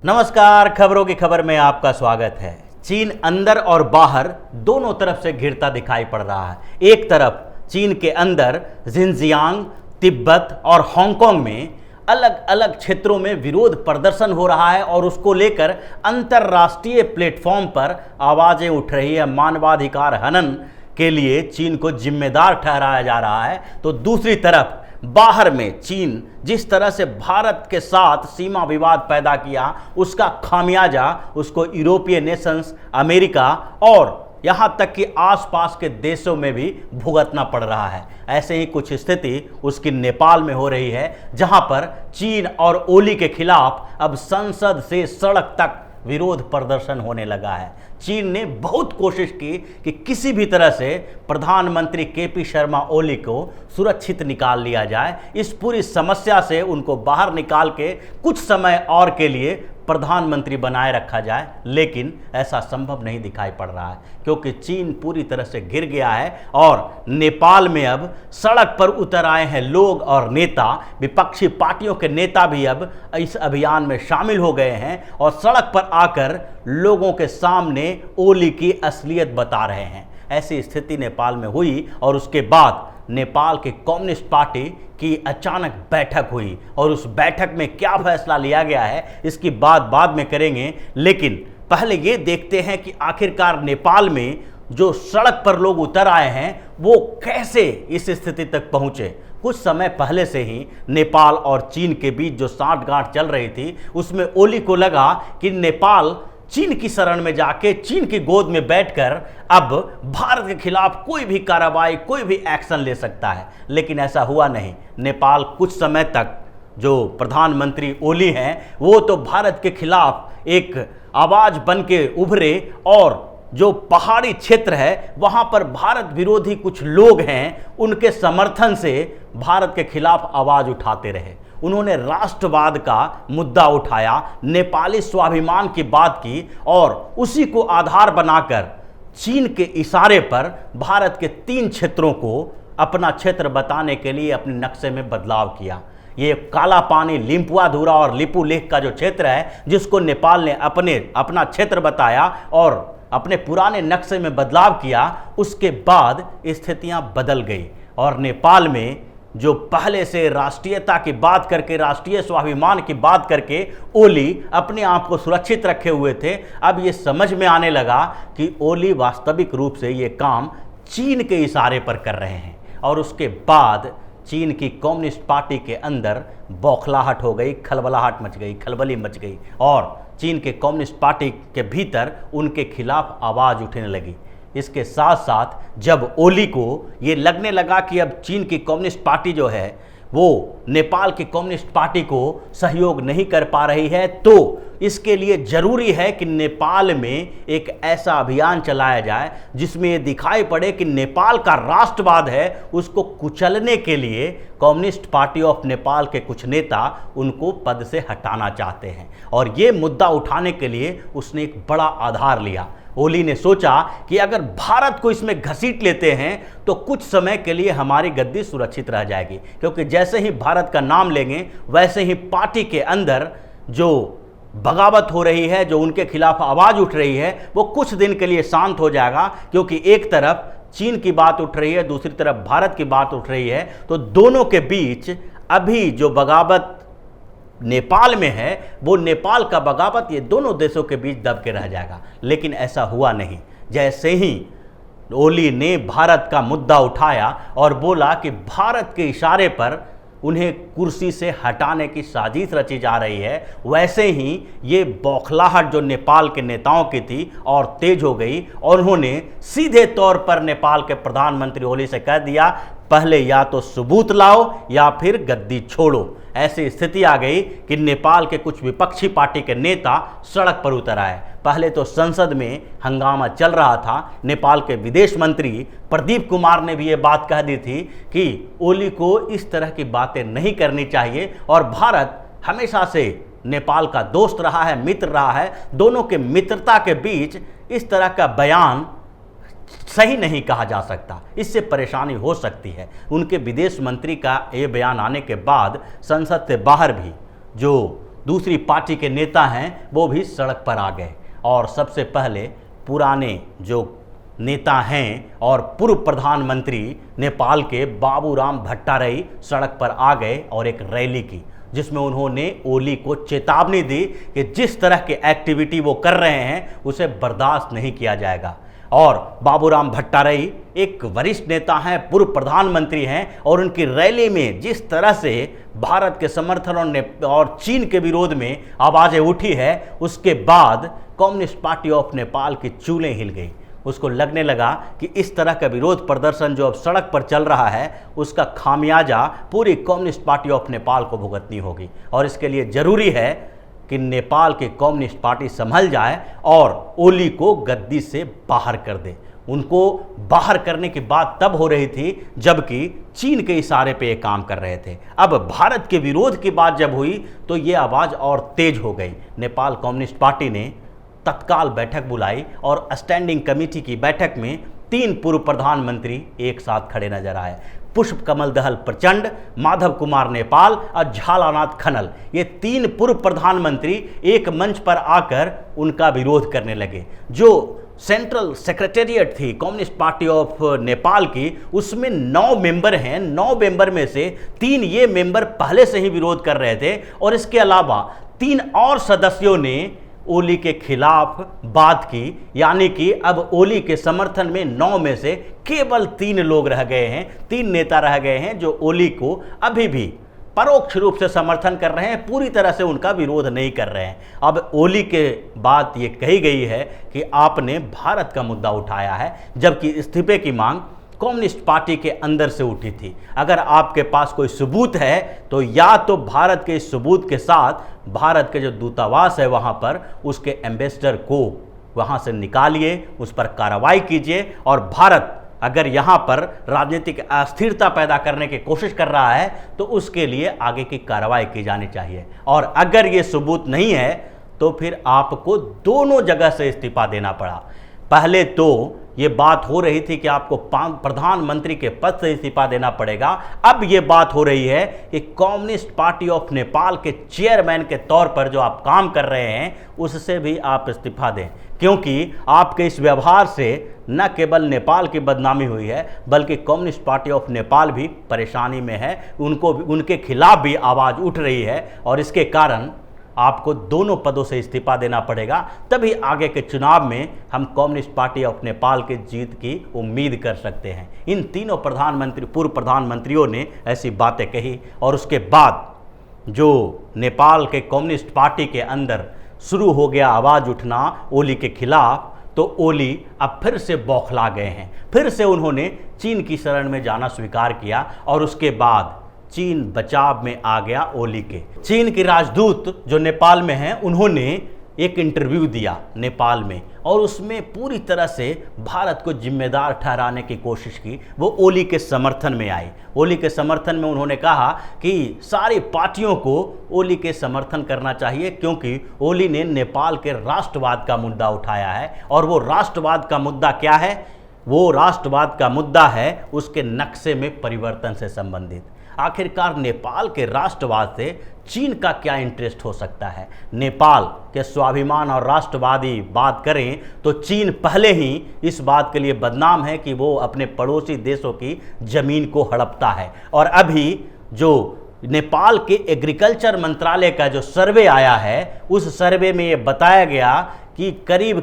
नमस्कार, खबरों की खबर में आपका स्वागत है। चीन अंदर और बाहर दोनों तरफ से घिरता दिखाई पड़ रहा है। एक तरफ चीन के अंदर जिनजियांग, तिब्बत और हांगकांग में अलग अलग क्षेत्रों में विरोध प्रदर्शन हो रहा है और उसको लेकर अंतर्राष्ट्रीय प्लेटफॉर्म पर आवाजें उठ रही है। मानवाधिकार हनन के लिए चीन को जिम्मेदार ठहराया जा रहा है, तो दूसरी तरफ बाहर में चीन जिस तरह से भारत के साथ सीमा विवाद पैदा किया, उसका खामियाजा उसको यूरोपीय नेशंस, अमेरिका और यहाँ तक कि आसपास के देशों में भी भुगतना पड़ रहा है। ऐसे ही कुछ स्थिति उसकी नेपाल में हो रही है, जहाँ पर चीन और ओली के खिलाफ अब संसद से सड़क तक विरोध प्रदर्शन होने लगा है। चीन ने बहुत कोशिश की कि किसी भी तरह से प्रधानमंत्री केपी शर्मा ओली को सुरक्षित निकाल लिया जाए, इस पूरी समस्या से उनको बाहर निकाल के कुछ समय और के लिए प्रधानमंत्री बनाए रखा जाए, लेकिन ऐसा संभव नहीं दिखाई पड़ रहा है क्योंकि चीन पूरी तरह से घिर गया है और नेपाल में अब सड़क पर उतर आए हैं लोग और नेता। विपक्षी पार्टियों के नेता भी अब इस अभियान में शामिल हो गए हैं और सड़क पर आकर लोगों के सामने ओली की असलियत बता रहे हैं। ऐसी स्थिति नेपाल में हुई और उसके बाद नेपाल की कम्युनिस्ट पार्टी की अचानक बैठक हुई और उस बैठक में क्या फैसला लिया गया है इसकी बात बाद में करेंगे, लेकिन पहले ये देखते हैं कि आखिरकार नेपाल में जो सड़क पर लोग उतर आए हैं वो कैसे इस स्थिति तक पहुंचे। कुछ समय पहले से ही नेपाल और चीन के बीच जो साठगांठ चल रही थी, उसमें ओली को लगा कि नेपाल चीन की शरण में जाके चीन की गोद में बैठकर अब भारत के खिलाफ कोई भी कार्रवाई, कोई भी एक्शन ले सकता है, लेकिन ऐसा हुआ नहीं। नेपाल कुछ समय तक जो प्रधानमंत्री ओली हैं वो तो भारत के खिलाफ एक आवाज बन के उभरे और जो पहाड़ी क्षेत्र है वहाँ पर भारत विरोधी कुछ लोग हैं, उनके समर्थन से भारत के खिलाफ आवाज़ उठाते रहे। उन्होंने राष्ट्रवाद का मुद्दा उठाया, नेपाली स्वाभिमान की बात की और उसी को आधार बनाकर चीन के इशारे पर भारत के 3 क्षेत्रों को अपना क्षेत्र बताने के लिए अपने नक्शे में बदलाव किया। ये काला पानी, लिम्पुआधुरा और लिपुलेख का जो क्षेत्र है, जिसको नेपाल ने अपना क्षेत्र बताया और अपने पुराने नक्शे में बदलाव किया, उसके बाद स्थितियां बदल गई और नेपाल में जो पहले से राष्ट्रीयता की बात करके, राष्ट्रीय स्वाभिमान की बात करके ओली अपने आप को सुरक्षित रखे हुए थे, अब ये समझ में आने लगा कि ओली वास्तविक रूप से ये काम चीन के इशारे पर कर रहे हैं। और उसके बाद चीन की कम्युनिस्ट पार्टी के अंदर बौखलाहट हो गई, खलबलाहट मच गई, खलबली मच गई और चीन के कम्युनिस्ट पार्टी के भीतर उनके खिलाफ आवाज़ उठने लगी। इसके साथ साथ जब ओली को ये लगने लगा कि अब चीन की कम्युनिस्ट पार्टी जो है वो नेपाल की कम्युनिस्ट पार्टी को सहयोग नहीं कर पा रही है, तो इसके लिए ज़रूरी है कि नेपाल में एक ऐसा अभियान चलाया जाए जिसमें ये दिखाई पड़े कि नेपाल का राष्ट्रवाद है, उसको कुचलने के लिए कम्युनिस्ट पार्टी ऑफ नेपाल के कुछ नेता उनको पद से हटाना चाहते हैं। और ये मुद्दा उठाने के लिए उसने एक बड़ा आधार लिया। ओली ने सोचा कि अगर भारत को इसमें घसीट लेते हैं तो कुछ समय के लिए हमारी गद्दी सुरक्षित रह जाएगी, क्योंकि जैसे ही भारत का नाम लेंगे वैसे ही पार्टी के अंदर जो बगावत हो रही है, जो उनके खिलाफ आवाज़ उठ रही है, वो कुछ दिन के लिए शांत हो जाएगा। क्योंकि एक तरफ चीन की बात उठ रही है, दूसरी तरफ भारत की बात उठ रही है, तो दोनों के बीच अभी जो बगावत नेपाल में है वो नेपाल का बगावत ये दोनों देशों के बीच दब के रह जाएगा, लेकिन ऐसा हुआ नहीं। जैसे ही ओली ने भारत का मुद्दा उठाया और बोला कि भारत के इशारे पर उन्हें कुर्सी से हटाने की साजिश रची जा रही है, वैसे ही ये बौखलाहट जो नेपाल के नेताओं की थी और तेज हो गई और उन्होंने सीधे तौर पर नेपाल के प्रधानमंत्री ओली से कह दिया, पहले या तो सबूत लाओ या फिर गद्दी छोड़ो। ऐसी स्थिति आ गई कि नेपाल के कुछ विपक्षी पार्टी के नेता सड़क पर उतर आए। पहले तो संसद में हंगामा चल रहा था। नेपाल के विदेश मंत्री प्रदीप कुमार ने भी ये बात कह दी थी कि ओली को इस तरह की बातें नहीं करनी चाहिए और भारत हमेशा से नेपाल का दोस्त रहा है, मित्र रहा है। दोनों के मित्रता के बीच इस तरह का बयान सही नहीं कहा जा सकता, इससे परेशानी हो सकती है। उनके विदेश मंत्री का ये बयान आने के बाद संसद से बाहर भी जो दूसरी पार्टी के नेता हैं वो भी सड़क पर आ गए। और सबसे पहले पुराने जो नेता हैं और पूर्व प्रधानमंत्री नेपाल के बाबूराम भट्टाराई सड़क पर आ गए और एक रैली की, जिसमें उन्होंने ओली को चेतावनी दी कि जिस तरह की एक्टिविटी वो कर रहे हैं उसे बर्दाश्त नहीं किया जाएगा। और बाबूराम भट्टाराई एक वरिष्ठ नेता हैं, पूर्व प्रधानमंत्री हैं, और उनकी रैली में जिस तरह से भारत के समर्थन और चीन के विरोध में आवाज़ें उठी है, उसके बाद कम्युनिस्ट पार्टी ऑफ नेपाल की चूलें हिल गई। उसको लगने लगा कि इस तरह का विरोध प्रदर्शन जो अब सड़क पर चल रहा है उसका खामियाजा पूरी कम्युनिस्ट पार्टी ऑफ नेपाल को भुगतनी होगी, और इसके लिए ज़रूरी है कि नेपाल की कम्युनिस्ट पार्टी संभल जाए और ओली को गद्दी से बाहर कर दे। उनको बाहर करने की बात तब हो रही थी जबकि चीन के इशारे पे ये काम कर रहे थे। अब भारत के विरोध की बात जब हुई तो ये आवाज़ और तेज हो गई। नेपाल कम्युनिस्ट पार्टी ने तत्काल बैठक बुलाई और स्टैंडिंग कमेटी की बैठक में 3 पूर्व प्रधानमंत्री एक साथ खड़े नजर आए। पुष्प कमल दहल प्रचंड, माधव कुमार नेपाल और झालानाथ खनल, ये 3 पूर्व प्रधानमंत्री एक मंच पर आकर उनका विरोध करने लगे। जो सेंट्रल सेक्रेटेरिएट थी कम्युनिस्ट पार्टी ऑफ नेपाल की, उसमें 9 मेंबर हैं। 9 मेंबर में से 3 ये मेंबर पहले से ही विरोध कर रहे थे, और इसके अलावा 3 और सदस्यों ने ओली के खिलाफ बात की। यानी कि अब ओली के समर्थन में 9 में से केवल 3 लोग रह गए हैं, 3 नेता रह गए हैं जो ओली को अभी भी परोक्ष रूप से समर्थन कर रहे हैं, पूरी तरह से उनका विरोध नहीं कर रहे हैं। अब ओली के बात ये कही गई है कि आपने भारत का मुद्दा उठाया है, जबकि इस्तीफे की मांग कम्युनिस्ट पार्टी के अंदर से उठी थी। अगर आपके पास कोई सबूत है तो या तो भारत के इस सबूत के साथ भारत के जो दूतावास है वहाँ पर उसके एम्बेसडर को वहाँ से निकालिए, उस पर कार्रवाई कीजिए, और भारत अगर यहाँ पर राजनीतिक अस्थिरता पैदा करने की कोशिश कर रहा है तो उसके लिए आगे की कार्रवाई की जानी चाहिए। और अगर ये सबूत नहीं है तो फिर आपको दोनों जगह से इस्तीफा देना पड़ा। पहले तो ये बात हो रही थी कि आपको प्रधानमंत्री के पद से इस्तीफा देना पड़ेगा, अब ये बात हो रही है कि कम्युनिस्ट पार्टी ऑफ नेपाल के चेयरमैन के तौर पर जो आप काम कर रहे हैं उससे भी आप इस्तीफा दें, क्योंकि आपके इस व्यवहार से न केवल नेपाल की बदनामी हुई है बल्कि कम्युनिस्ट पार्टी ऑफ नेपाल भी परेशानी में है। उनके खिलाफ भी आवाज़ उठ रही है, और इसके कारण आपको दोनों पदों से इस्तीफा देना पड़ेगा। तभी आगे के चुनाव में हम कम्युनिस्ट पार्टी ऑफ नेपाल के जीत की उम्मीद कर सकते हैं। इन तीनों पूर्व प्रधानमंत्रियों ने ऐसी बातें कही, और उसके बाद जो नेपाल के कम्युनिस्ट पार्टी के अंदर शुरू हो गया आवाज़ उठना ओली के खिलाफ, तो ओली अब फिर से बौखला गए हैं। फिर से उन्होंने चीन की शरण में जाना स्वीकार किया, और उसके बाद चीन बचाव में आ गया ओली के। चीन के राजदूत जो नेपाल में हैं उन्होंने एक इंटरव्यू दिया नेपाल में, और उसमें पूरी तरह से भारत को जिम्मेदार ठहराने की कोशिश की। वो ओली के समर्थन में आई। ओली के समर्थन में उन्होंने कहा कि सारी पार्टियों को ओली के समर्थन करना चाहिए, क्योंकि ओली ने नेपाल के राष्ट्रवाद का मुद्दा उठाया है। और वो राष्ट्रवाद का मुद्दा क्या है? वो राष्ट्रवाद का मुद्दा है उसके नक्शे में परिवर्तन से संबंधित। आखिरकार नेपाल के राष्ट्रवाद से चीन का क्या इंटरेस्ट हो सकता है? नेपाल के स्वाभिमान और राष्ट्रवादी बात करें तो चीन पहले ही इस बात के लिए बदनाम है कि वो अपने पड़ोसी देशों की जमीन को हड़पता है। और अभी जो नेपाल के एग्रीकल्चर मंत्रालय का जो सर्वे आया है, उस सर्वे में ये बताया गया कि करीब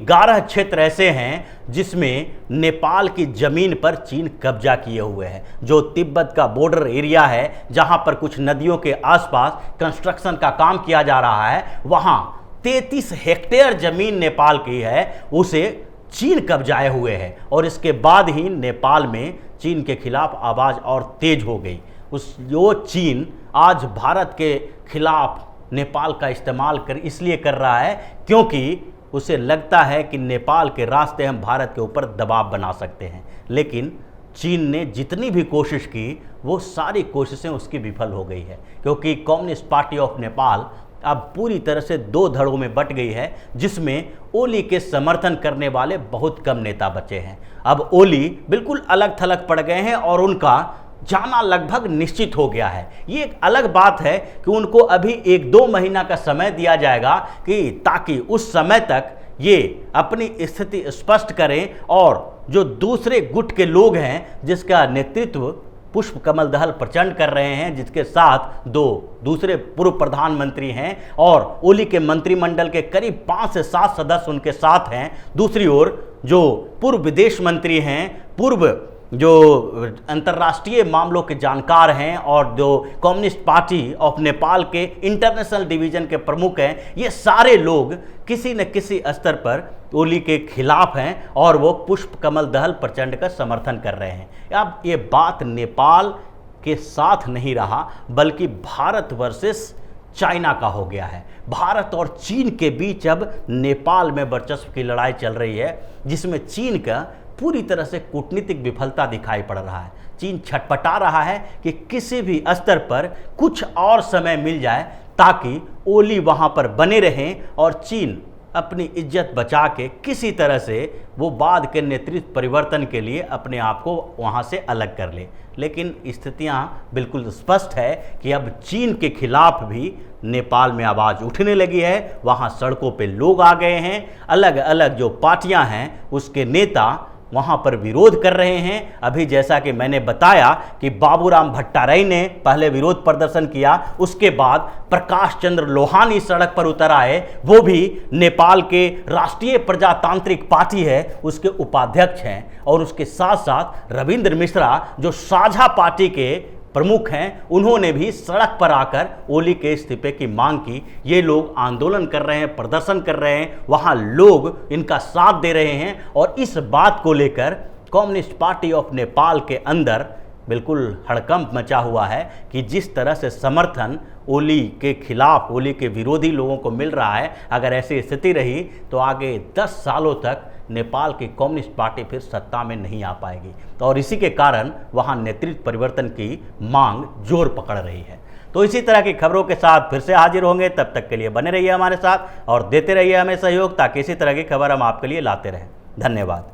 11 क्षेत्र ऐसे हैं जिसमें नेपाल की ज़मीन पर चीन कब्जा किए हुए है। जो तिब्बत का बॉर्डर एरिया है, जहां पर कुछ नदियों के आसपास कंस्ट्रक्शन का काम किया जा रहा है, वहां 33 हेक्टेयर ज़मीन नेपाल की है, उसे चीन कब्जाए हुए है। और इसके बाद ही नेपाल में चीन के खिलाफ आवाज़ और तेज हो गई। जो चीन आज भारत के खिलाफ नेपाल का इस्तेमाल इसलिए कर रहा है क्योंकि उसे लगता है कि नेपाल के रास्ते हम भारत के ऊपर दबाव बना सकते हैं। लेकिन चीन ने जितनी भी कोशिश की वो सारी कोशिशें उसकी विफल हो गई है, क्योंकि कम्युनिस्ट पार्टी ऑफ नेपाल अब पूरी तरह से 2 धड़ों में बट गई है, जिसमें ओली के समर्थन करने वाले बहुत कम नेता बचे हैं। अब ओली बिल्कुल अलग थलग पड़ गए हैं, और उनका जाना लगभग निश्चित हो गया है। ये एक अलग बात है कि उनको अभी 1-2 महीना का समय दिया जाएगा कि ताकि उस समय तक ये अपनी स्थिति स्पष्ट करें और जो दूसरे गुट के लोग हैं जिसका नेतृत्व पुष्प कमल दहल प्रचंड कर रहे हैं, जिसके साथ 2 दूसरे पूर्व प्रधानमंत्री हैं और ओली के मंत्रिमंडल के करीब 5 से 7 सदस्य उनके साथ हैं। दूसरी ओर जो पूर्व विदेश मंत्री हैं, पूर्व जो अंतर्राष्ट्रीय मामलों के जानकार हैं और जो कम्युनिस्ट पार्टी ऑफ नेपाल के इंटरनेशनल डिवीज़न के प्रमुख हैं, ये सारे लोग किसी न किसी स्तर पर ओली के खिलाफ हैं और वो पुष्प कमल दहल प्रचंड का समर्थन कर रहे हैं। अब ये बात नेपाल के साथ नहीं रहा बल्कि भारत वर्सेस चाइना का हो गया है। भारत और चीन के बीच अब नेपाल में वर्चस्व की लड़ाई चल रही है, जिसमें चीन का पूरी तरह से कूटनीतिक विफलता दिखाई पड़ रहा है। चीन छटपटा रहा है कि किसी भी स्तर पर कुछ और समय मिल जाए ताकि ओली वहां पर बने रहें और चीन अपनी इज्जत बचा के किसी तरह से वो बाद के नेतृत्व परिवर्तन के लिए अपने आप को वहाँ से अलग कर ले। लेकिन स्थितियाँ बिल्कुल स्पष्ट है कि अब चीन के खिलाफ भी नेपाल में आवाज़ उठने लगी है। वहाँ सड़कों पे लोग आ गए हैं, अलग अलग जो पार्टियाँ हैं उसके नेता वहाँ पर विरोध कर रहे हैं। अभी जैसा कि मैंने बताया कि बाबूराम भट्टाराई ने पहले विरोध प्रदर्शन किया, उसके बाद प्रकाश चंद्र लोहानी सड़क पर उतर आए। वो भी नेपाल के राष्ट्रीय प्रजातांत्रिक पार्टी है उसके उपाध्यक्ष हैं और उसके साथ साथ रविंद्र मिश्रा जो साझा पार्टी के प्रमुख हैं, उन्होंने भी सड़क पर आकर ओली के इस्तीफे की मांग की। ये लोग आंदोलन कर रहे हैं, प्रदर्शन कर रहे हैं, वहाँ लोग इनका साथ दे रहे हैं और इस बात को लेकर कम्युनिस्ट पार्टी ऑफ नेपाल के अंदर बिल्कुल हड़कंप मचा हुआ है कि जिस तरह से समर्थन ओली के खिलाफ, ओली के विरोधी लोगों को मिल रहा है, अगर ऐसी स्थिति रही तो आगे 10 सालों तक नेपाल की कम्युनिस्ट पार्टी फिर सत्ता में नहीं आ पाएगी। तो और इसी के कारण वहाँ नेतृत्व परिवर्तन की मांग जोर पकड़ रही है। तो इसी तरह की खबरों के साथ फिर से हाजिर होंगे, तब तक के लिए बने रहिए हमारे साथ और देते रहिए हमें सहयोग ताकि इसी तरह की खबर हम आपके लिए लाते रहें। धन्यवाद।